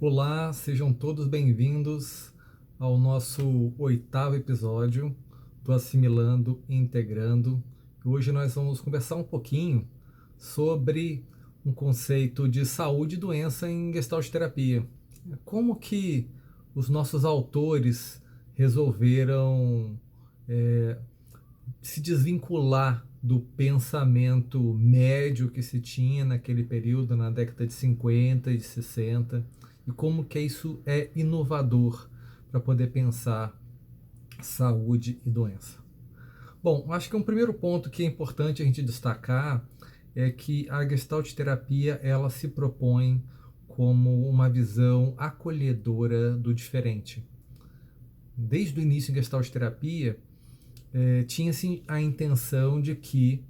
Olá, sejam todos bem-vindos ao nosso oitavo episódio do Assimilando e Integrando. Hoje nós vamos conversar um pouquinho sobre um conceito de saúde e doença em Gestalt terapia. Como que os nossos autores resolveram se desvincular do pensamento médio que se tinha naquele período, na década de 50 e de 60, e como que isso é inovador para poder pensar saúde e doença. Bom, acho que um primeiro ponto que é importante a gente destacar é que a Gestalt terapia ela se propõe como uma visão acolhedora do diferente. Desde o início em Gestalt terapia, tinha-se a intenção de que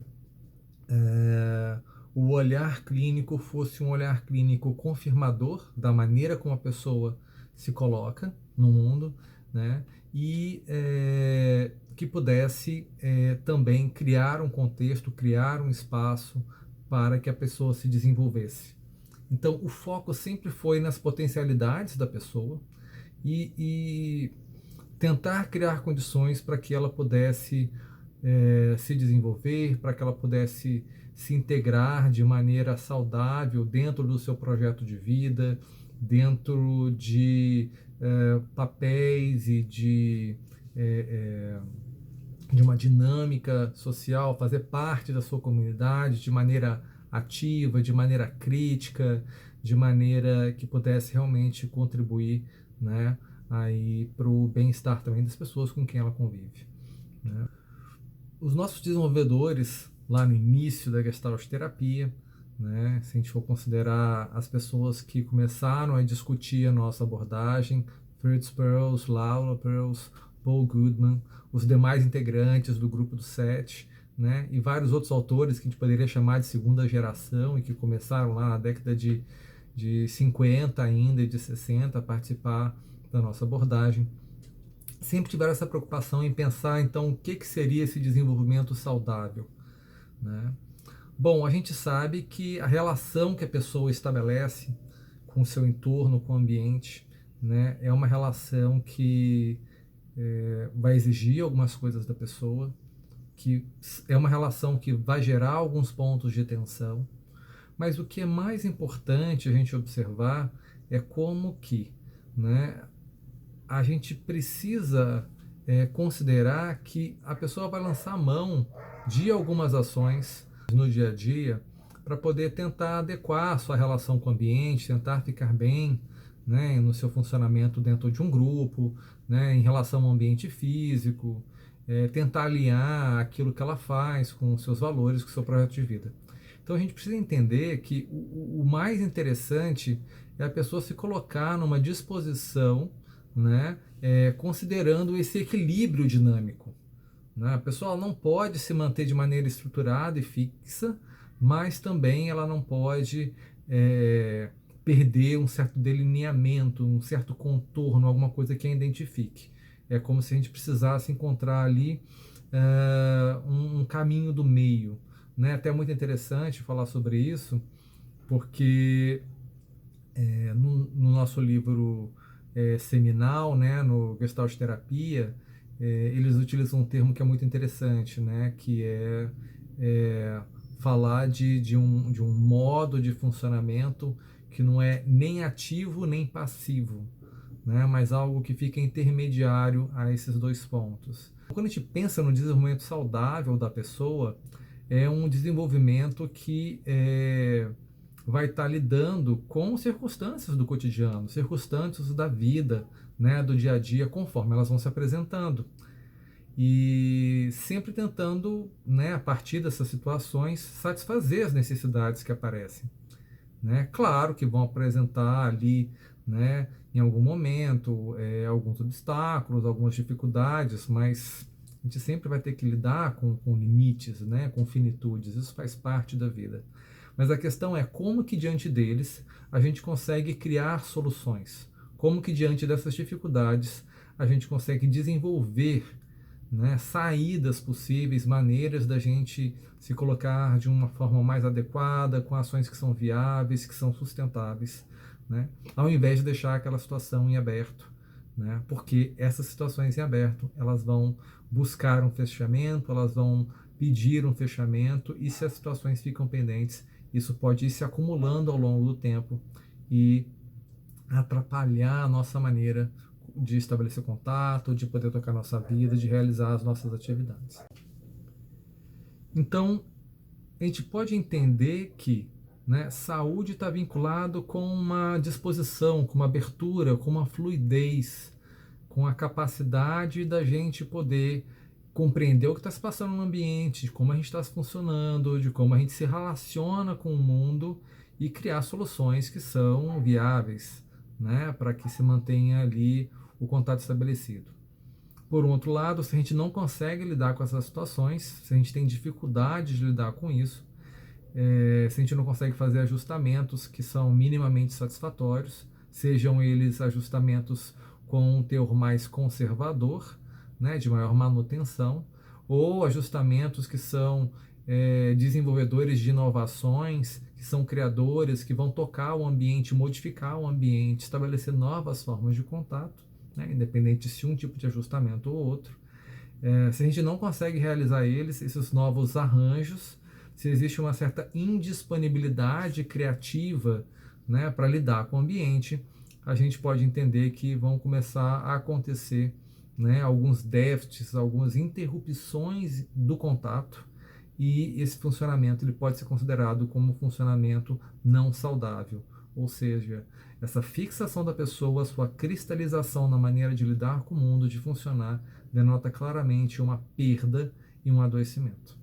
o olhar clínico fosse um olhar clínico confirmador da maneira como a pessoa se coloca no mundo, né? E que pudesse também criar um contexto, criar um espaço para que a pessoa se desenvolvesse. Então, o foco sempre foi nas potencialidades da pessoa e tentar criar condições para que ela pudesse se desenvolver, para que ela pudesse se integrar de maneira saudável dentro do seu projeto de vida, dentro de papéis e de uma dinâmica social, fazer parte da sua comunidade de maneira ativa, de maneira crítica, de maneira que pudesse realmente contribuir, né, aí para o bem-estar também das pessoas com quem ela convive, né? Os nossos desenvolvedores, lá no início da Gestalt terapia, né, se a gente for considerar as pessoas que começaram a discutir a nossa abordagem, Fritz Perls, Laura Perls, Paul Goodman, os demais integrantes do grupo do Sete, né, e vários outros autores que a gente poderia chamar de segunda geração e que começaram lá na década de 50 ainda e de 60 a participar da nossa abordagem, sempre tiveram essa preocupação em pensar, então, o que seria esse desenvolvimento saudável, né? Bom, a gente sabe que a relação que a pessoa estabelece com o seu entorno, com o ambiente, né, é uma relação que vai exigir algumas coisas da pessoa, que é uma relação que vai gerar alguns pontos de tensão, mas o que é mais importante a gente observar é como que, né, a gente precisa considerar que a pessoa vai lançar mão de algumas ações no dia a dia para poder tentar adequar a sua relação com o ambiente, tentar ficar bem, né, no seu funcionamento dentro de um grupo, né, em relação ao ambiente físico, tentar alinhar aquilo que ela faz com os seus valores, com o seu projeto de vida. Então a gente precisa entender que o mais interessante é a pessoa se colocar numa disposição, né, considerando esse equilíbrio dinâmico, né? A pessoa não pode se manter de maneira estruturada e fixa, mas também ela não pode perder um certo delineamento, um certo contorno, alguma coisa que a identifique. É como se a gente precisasse encontrar ali um caminho do meio, né? Até muito interessante falar sobre isso, porque no nosso livro seminal, né, no Gestalt Terapia, eles utilizam um termo que é muito interessante, né, que é falar de um modo de funcionamento que não é nem ativo nem passivo, né, mas algo que fica intermediário a esses dois pontos. Quando a gente pensa no desenvolvimento saudável da pessoa, é um desenvolvimento que vai estar lidando com circunstâncias do cotidiano, circunstâncias da vida, né, do dia a dia, conforme elas vão se apresentando. E sempre tentando, né, a partir dessas situações, satisfazer as necessidades que aparecem, né? Claro que vão apresentar ali, né, em algum momento, alguns obstáculos, algumas dificuldades, mas a gente sempre vai ter que lidar com limites, né, com finitudes, isso faz parte da vida. Mas a questão é como que diante deles a gente consegue criar soluções, como que diante dessas dificuldades a gente consegue desenvolver, né, saídas possíveis, maneiras da gente se colocar de uma forma mais adequada, com ações que são viáveis, que são sustentáveis, né, ao invés de deixar aquela situação em aberto, né, porque essas situações em aberto, elas vão buscar um fechamento, elas vão pedir um fechamento, e se as situações ficam pendentes, isso pode ir se acumulando ao longo do tempo e atrapalhar a nossa maneira de estabelecer contato, de poder tocar nossa vida, de realizar as nossas atividades. Então, a gente pode entender que, né, saúde está vinculado com uma disposição, com uma abertura, com uma fluidez, com a capacidade da gente poder compreender o que está se passando no ambiente, de como a gente está funcionando, de como a gente se relaciona com o mundo e criar soluções que são viáveis, né, para que se mantenha ali o contato estabelecido. Por um outro lado, se a gente não consegue lidar com essas situações, se a gente tem dificuldade de lidar com isso, se a gente não consegue fazer ajustamentos que são minimamente satisfatórios, sejam eles ajustamentos com um teor mais conservador, né, de maior manutenção, ou ajustamentos que são desenvolvedores de inovações, que são criadores, que vão tocar o ambiente, modificar o ambiente, estabelecer novas formas de contato, né, independente se um tipo de ajustamento ou outro. Se a gente não consegue realizar esses novos arranjos, se existe uma certa indisponibilidade criativa, né, para lidar com o ambiente, a gente pode entender que vão começar a acontecer, né, alguns déficits, algumas interrupções do contato, e esse funcionamento ele pode ser considerado como um funcionamento não saudável, ou seja, essa fixação da pessoa, sua cristalização na maneira de lidar com o mundo, de funcionar, denota claramente uma perda e um adoecimento.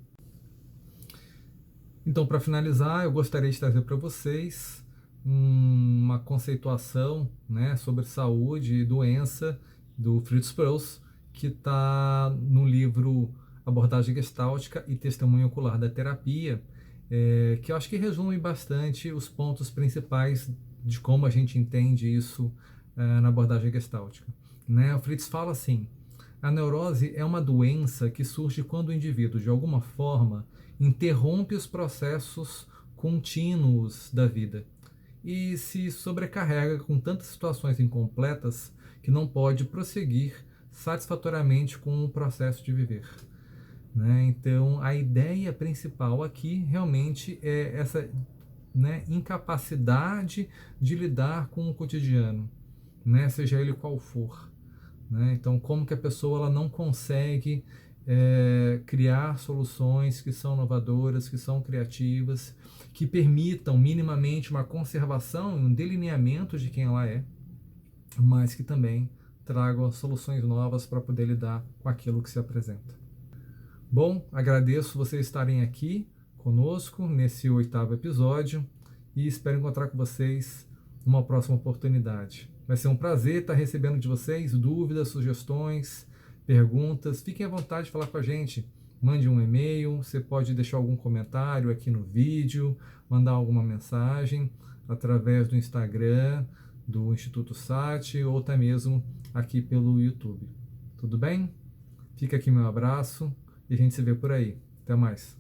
Então, para finalizar, eu gostaria de trazer para vocês uma conceituação, né, sobre saúde e doença do Fritz Perls, que está no livro Abordagem Gestáltica e Testemunho Ocular da Terapia, que eu acho que resume bastante os pontos principais de como a gente entende isso na abordagem gestáltica. Né? O Fritz fala assim: a neurose é uma doença que surge quando o indivíduo, de alguma forma, interrompe os processos contínuos da vida e se sobrecarrega com tantas situações incompletas que não pode prosseguir satisfatoriamente com o processo de viver. Né? Então, a ideia principal aqui realmente é essa, né, incapacidade de lidar com o cotidiano, né, seja ele qual for. Né? Então, como que a pessoa ela não consegue criar soluções que são inovadoras, que são criativas, que permitam minimamente uma conservação e um delineamento de quem ela é, mas que também tragam soluções novas para poder lidar com aquilo que se apresenta. Bom, agradeço vocês estarem aqui conosco nesse 8º episódio e espero encontrar com vocês numa próxima oportunidade. Vai ser um prazer estar recebendo de vocês dúvidas, sugestões, perguntas. Fiquem à vontade de falar com a gente. Mande um e-mail, você pode deixar algum comentário aqui no vídeo, mandar alguma mensagem através do Instagram, do Instituto SAT ou até mesmo aqui pelo YouTube. Tudo bem? Fica aqui meu abraço e a gente se vê por aí. Até mais.